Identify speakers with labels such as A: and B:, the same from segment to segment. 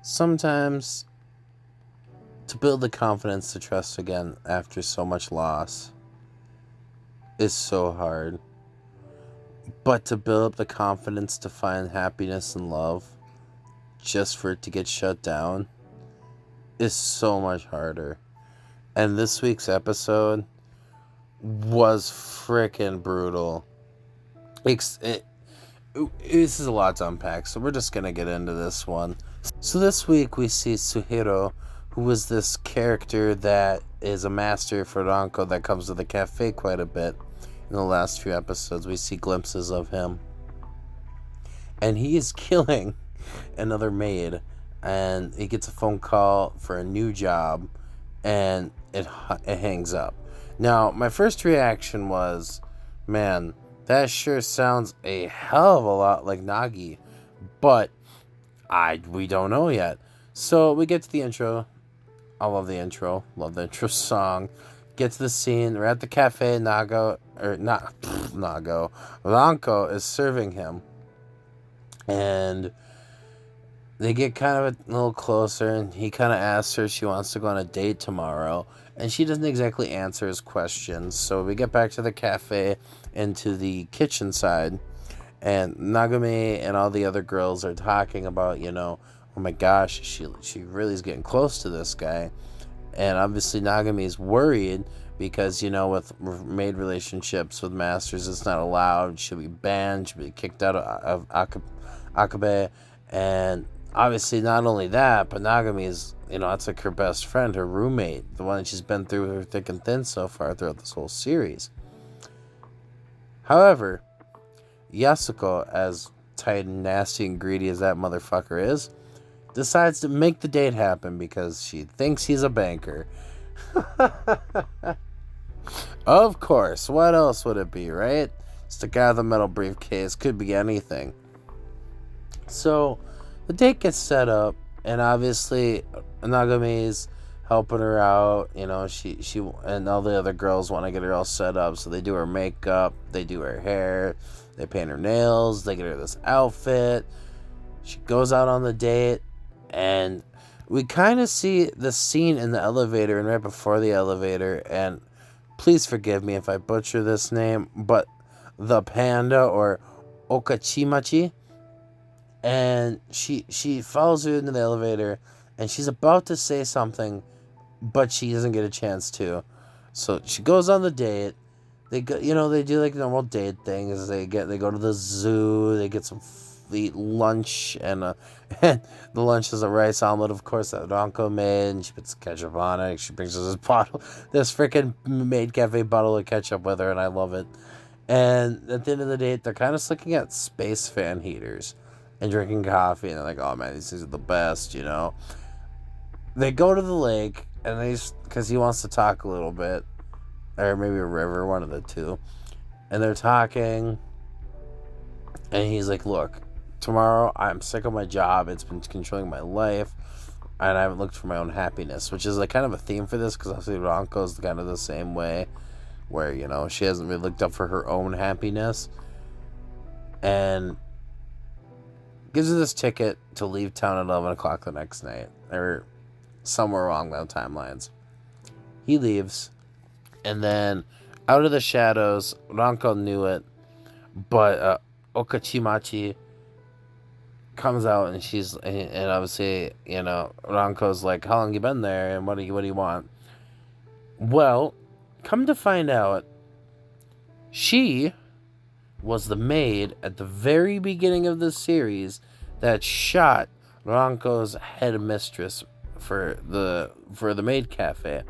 A: Sometimes to build the confidence to trust again after so much loss is so hard. But to build up the confidence to find happiness and love just for it to get shut down is so much harder. And this week's episode was freaking brutal. This is a lot to unpack, so we're just going to get into this one. So this week we see Suhiro, who was this character that is a master for Ranko that comes to the cafe quite a bit. In the last few episodes, we see glimpses of him. And he is killing another maid. And he gets a phone call for a new job. And it hangs up. Now, my first reaction was, man, that sure sounds a hell of a lot like Nagi. But we don't know yet. So we get to the intro. I love the intro. Love the intro song. Get to the scene. We're at the cafe. Ranko is serving him. And they get kind of a little closer. And he kind of asks her if she wants to go on a date tomorrow. And she doesn't exactly answer his questions. So we get back to the cafe into the kitchen side. And Nagumi and all the other girls are talking about, oh my gosh, she really is getting close to this guy. And obviously Nagumi is worried because, with maid relationships with masters, it's not allowed. She'll be banned. She'll be kicked out of Akiba. And obviously not only that, but Nagumi is, that's like her best friend, her roommate, the one that she's been through her thick and thin so far throughout this whole series. However, Yasuko, as tight and nasty and greedy as that motherfucker is, decides to make the date happen because she thinks he's a banker. Of course, what else would it be, right? It's the guy with the metal briefcase, could be anything. So, the date gets set up, and obviously, Nagumi's helping her out. She and all the other girls want to get her all set up, so they do her makeup, they do her hair, they paint her nails, they get her this outfit. She goes out on the date, and we kind of see the scene in the elevator and right before the elevator, and please forgive me if I butcher this name, but the panda, or Okachimachi, and she follows her into the elevator, and she's about to say something, but she doesn't get a chance to. So she goes on the date. They go, they do like normal date things. They go to the zoo. They eat lunch, and the lunch is a rice omelet, of course, that Ranko made, and she puts ketchup on it. She brings us this freaking Maid Cafe bottle of ketchup with her, and I love it. And at the end of the date, they're kind of looking at space fan heaters and drinking coffee, and they're like, oh man, these things are the best, They go to the lake, and because he wants to talk a little bit, or maybe a river, one of the two, and they're talking, and he's like, look, tomorrow I'm sick of my job, it's been controlling my life, and I haven't looked for my own happiness, which is like kind of a theme for this, because obviously Ranko's kind of the same way, where, she hasn't really looked up for her own happiness, and gives her this ticket to leave town at 11 o'clock the next night, or somewhere along those timelines. He leaves, and then out of the shadows, Ranko knew it, but Okachimachi comes out, and and obviously, Ranko's like, how long you been there, and what do you want? Well, come to find out, she was the maid at the very beginning of the series that shot Ranko's head mistress for the maid cafe.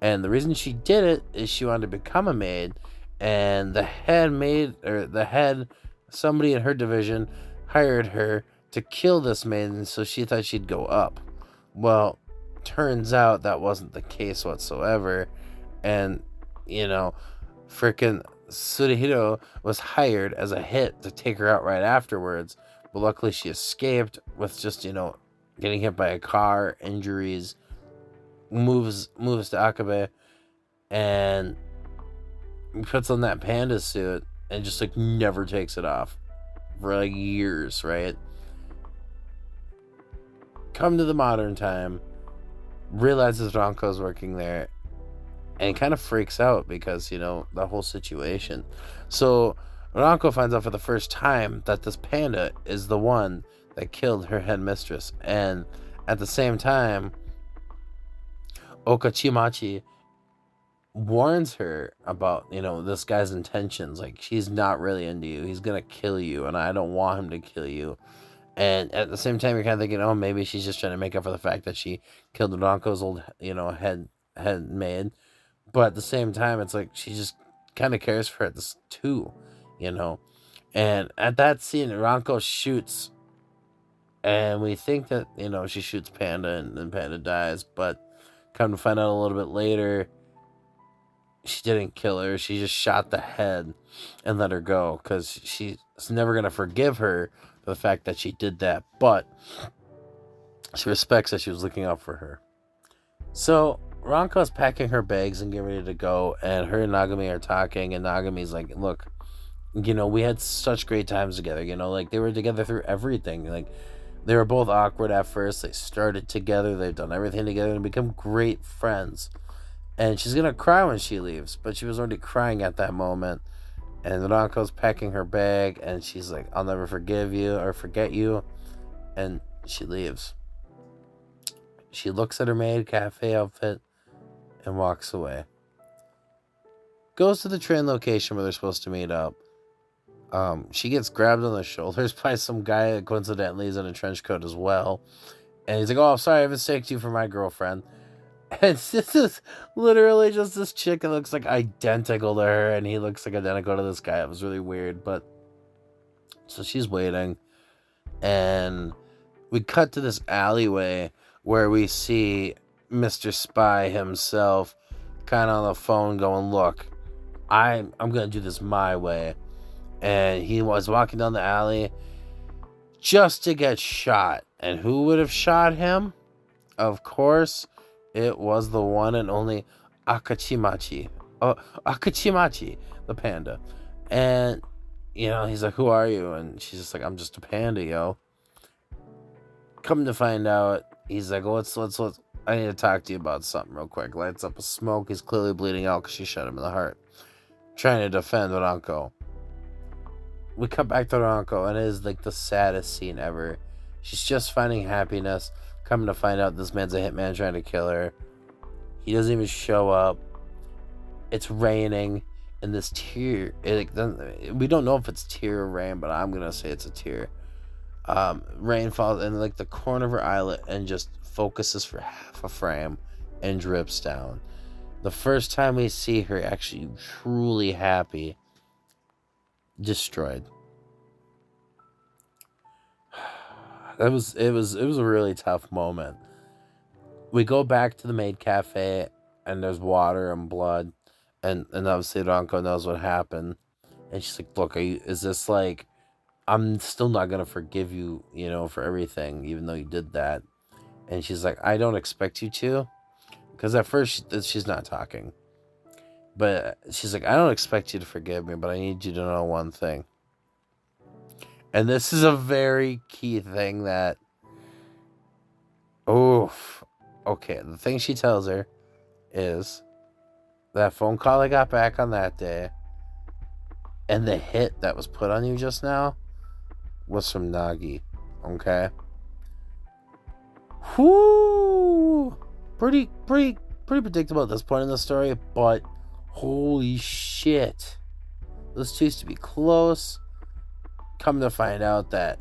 A: And the reason she did it is she wanted to become a maid, and the head somebody in her division hired her to kill this maid, and so she thought she'd go up. Well, turns out that wasn't the case whatsoever, and freaking Suhiro was hired as a hit to take her out right afterwards, but luckily she escaped with just, getting hit by a car, injuries, moves to Akiba, and puts on that panda suit and just like never takes it off for like years, right? come to the modern time, realizes Ranko's working there, and kind of freaks out because, the whole situation. So Ranko finds out for the first time that this panda is the one that killed her head mistress. And at the same time, Okachimachi warns her about, this guy's intentions. Like, he's not really into you. He's going to kill you, and I don't want him to kill you. And at the same time, you're kind of thinking, oh, maybe she's just trying to make up for the fact that she killed Ranko's old, head maid. But at the same time, it's like she just kind of cares for it too, And at that scene, Ranko shoots, and we think that, she shoots Panda and Panda dies. But come to find out a little bit later, she didn't kill her. She just shot the head and let her go because she's never going to forgive her for the fact that she did that. But she respects that she was looking out for her. So Ranko's packing her bags and getting ready to go, and her and Nagami are talking, and Nagami's like, look, we had such great times together, like they were together through everything. Like, they were both awkward at first. They started together. They've done everything together and become great friends. And she's going to cry when she leaves, but she was already crying at that moment. And Ranko's packing her bag, and she's like, I'll never forgive you or forget you. And she leaves. She looks at her Maid cafe outfit and walks away. Goes to the train location where they're supposed to meet up. She gets grabbed on the shoulders by some guy that coincidentally is in a trench coat as well. And he's like, oh, I'm sorry, I mistaked you for my girlfriend. And this is literally just this chick that looks like identical to her, and he looks like identical to this guy. It was really weird, but so she's waiting, and we cut to this alleyway where we see Mr. Spy himself kind of on the phone going, look, I'm gonna do this my way. And he was walking down the alley just to get shot. And who would have shot him? Of course, it was the one and only Akachimachi. Akachimachi, the panda. And, he's like, who are you? And she's just like, I'm just a panda, yo. Come to find out, he's like, let's, I need to talk to you about something real quick. Lights up a smoke. He's clearly bleeding out because she shot him in the heart. Trying to defend Ranko. We come back to Ranko, and it is like the saddest scene ever. She's just finding happiness. Coming to find out this man's a hitman trying to kill her. He doesn't even show up. It's raining, and this tear, we don't know if it's tear or rain, but I'm gonna say it's a tear. Rain falls in like the corner of her eyelid and just focuses for half a frame and drips down. The first time we see her actually truly happy, destroyed. It was a really tough moment. We go back to the Maid cafe, and there's water and blood, and obviously Ranko knows what happened, and she's like, look, is this like, I'm still not gonna forgive you, for everything, even though you did that. And she's like, I don't expect you to, because at first she's not talking, but she's like, I don't expect you to forgive me, but I need you to know one thing. And this is a very key thing that, okay, the thing she tells her is that phone call I got back on that day and the hit that was put on you just now was from Nagi, okay? Whoo! Pretty predictable at this point in the story, but holy shit. Those two used to be close. Come to find out that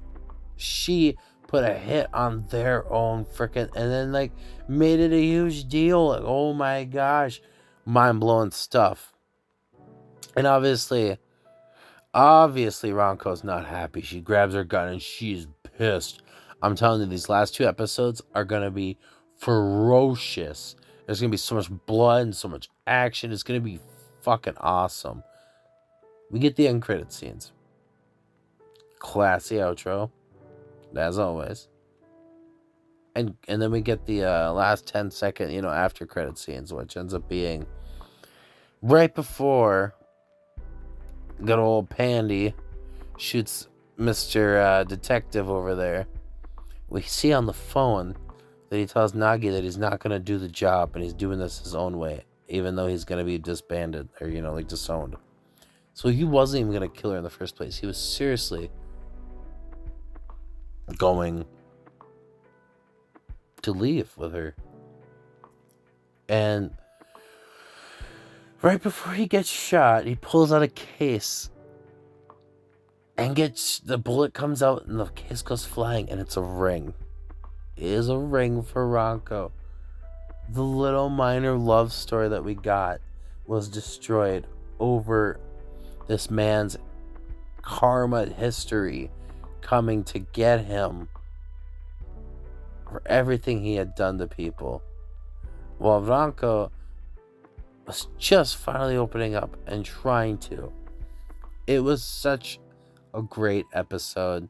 A: she put a hit on their own freaking, and then like made it a huge deal. Like, oh my gosh, mind-blowing stuff. And obviously Ranko's not happy. She grabs her gun and she's pissed. I'm telling you, these last 2 episodes are gonna be ferocious. There's gonna be so much blood and so much action. It's gonna be fucking awesome. We get the end credit scenes. Classy outro, as always. And then we get the last 10-second, after credit scenes, which ends up being right before good old Pandy shoots Mr. Detective over there. We see on the phone that he tells Nagi that he's not going to do the job and he's doing this his own way, even though he's going to be disbanded or, like disowned. So he wasn't even going to kill her in the first place. He was seriously going to leave with her. And right before he gets shot, he pulls out a case and the bullet comes out and the case goes flying, and it's a ring. It is a ring for Ranko. The little minor love story that we got was destroyed over this man's karma history coming to get him for everything he had done to people. While Ranko was just finally opening up and trying to. It was such a great episode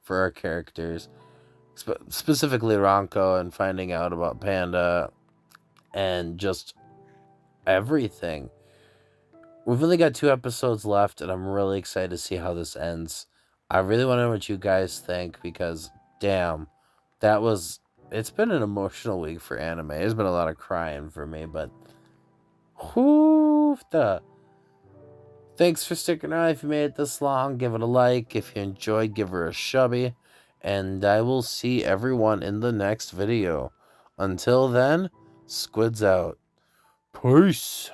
A: for our characters. Specifically Ranko, and finding out about Panda and just everything. We've only got 2 episodes left, and I'm really excited to see how this ends. I really want to know what you guys think, because damn, it's been an emotional week for anime. There's been a lot of crying for me, but thanks for sticking around. If you made it this long, give it a like. If you enjoyed, give her a shubby. And I will see everyone in the next video. Until then, Squids out. Peace.